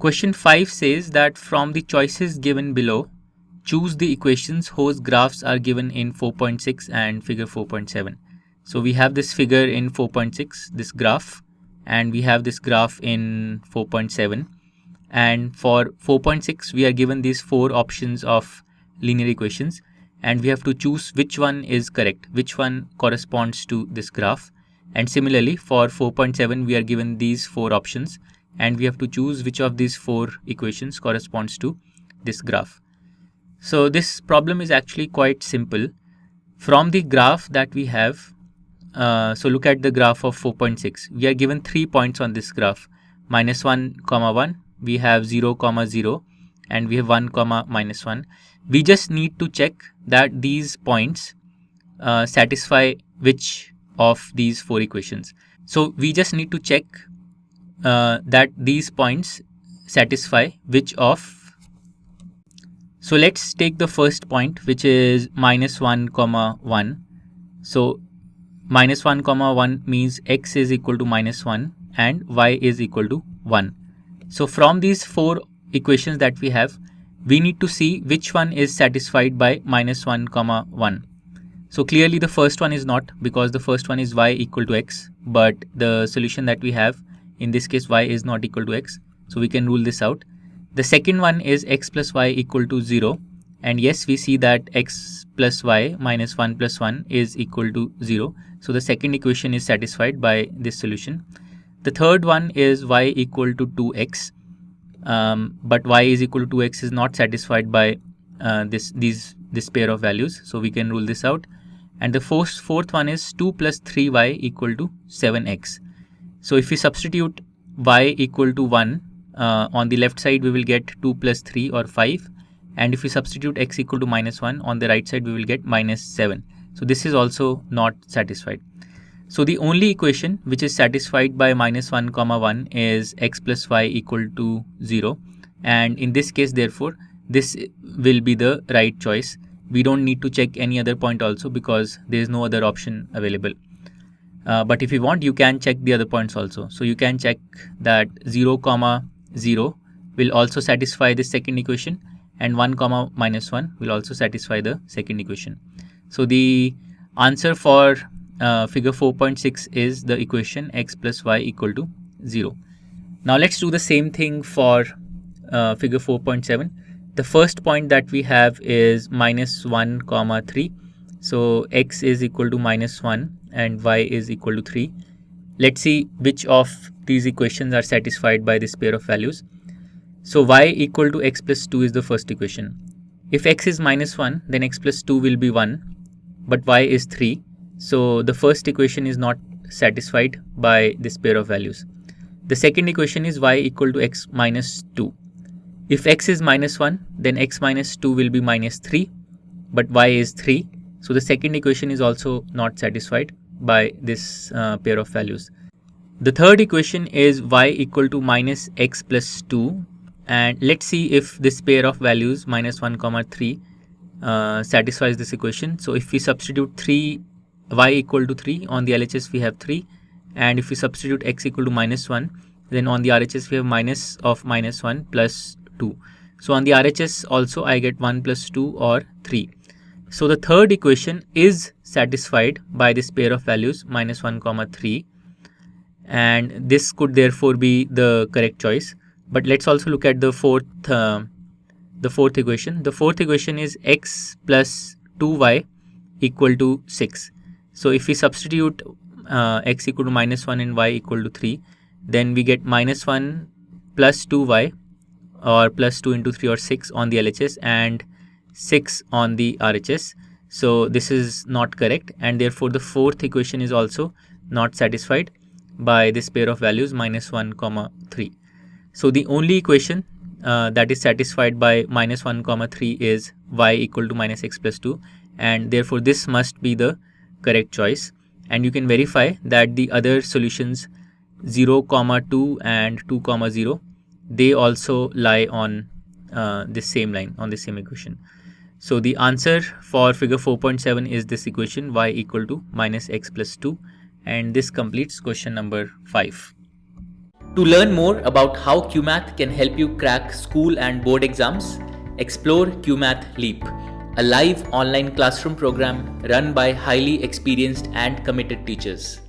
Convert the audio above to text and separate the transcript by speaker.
Speaker 1: Question 5 says that from the choices given below, choose the equations whose graphs are given in 4.6 and figure 4.7. So we have this figure in 4.6, this graph, and we have this graph in 4.7. And for 4.6, we are given these 4 options of linear equations, and we have to choose which one is correct, which one corresponds to this graph. And similarly, for 4.7, we are given these 4 options, and we have to choose which of these 4 equations corresponds to this graph. So this problem is actually quite simple. From the graph that we have, so look at the graph of 4.6. We are given 3 points on this graph, -1, 1. We have 0, 0, and we have 1, -1. We just need to check that these points satisfy which of these 4 equations. So we just need to check that these points satisfy which of. So let's take the first point, which is -1, 1. So -1, 1 means x is equal to -1 and y is equal to 1. So from these 4 equations that we have, we need to see which one is satisfied by -1, 1. So clearly the first one is not, because the first one is y equal to x, but the solution that we have, in this case y is not equal to x, so we can rule this out. The second one is x plus y equal to 0, and yes, we see that x plus y minus 1 plus 1 is equal to 0. So the second equation is satisfied by this solution. The third one is y equal to 2x, but y is equal to 2x is not satisfied by this pair of values, so we can rule this out. And the fourth one is 2 plus 3y equal to 7x. So if we substitute y equal to 1, on the left side we will get 2 plus 3 or 5, and if we substitute x equal to -1, on the right side we will get -7. So this is also not satisfied. So the only equation which is satisfied by -1, 1 is x plus y equal to 0, and in this case therefore this will be the right choice. We don't need to check any other point also, because there is no other option available. But if you want, you can check the other points also. So you can check that 0, 0 will also satisfy the second equation, and 1, -1 will also satisfy the second equation. So the answer for figure 4.6 is the equation x plus y equal to 0. Now let's do the same thing for figure 4.7. The first point that we have is -1, 3. So x is equal to -1 and y is equal to 3. Let's see which of these equations are satisfied by this pair of values. So y equal to x plus 2 is the first equation. If x is -1, then x plus 2 will be 1, but y is 3. So the first equation is not satisfied by this pair of values. The second equation is y equal to x minus 2. If x is -1, then x minus 2 will be -3, but y is 3. So the second equation is also not satisfied by this pair of values. The third equation is y equal to -x plus 2, and let's see if this pair of values -1, 3 satisfies this equation. So if we substitute y equal to 3, on the LHS we have 3, and if we substitute x equal to -1, then on the RHS we have minus of -1 plus 2. So on the RHS also I get 1 plus 2 or 3. So the third equation is satisfied by this pair of values -1, 3, and this could therefore be the correct choice. But let's also look at the fourth equation. The fourth equation is x plus 2y equal to 6. So if we substitute x equal to -1 and y equal to 3, then we get -1 plus 2y, or plus 2 into 3 or 6 on the LHS, and 6 on the RHS. So this is not correct, and therefore the fourth equation is also not satisfied by this pair of values -1, 3. So the only equation that is satisfied by -1, 3 is y equal to -x plus 2, and therefore this must be the correct choice. And you can verify that the other solutions 0, 2 and 2, 0, they also lie on this same line, on the same equation. So the answer for figure 4.7 is this equation y equal to -x plus 2, and this completes question number 5. To learn more about how QMath can help you crack school and board exams, explore QMath Leap, a live online classroom program run by highly experienced and committed teachers.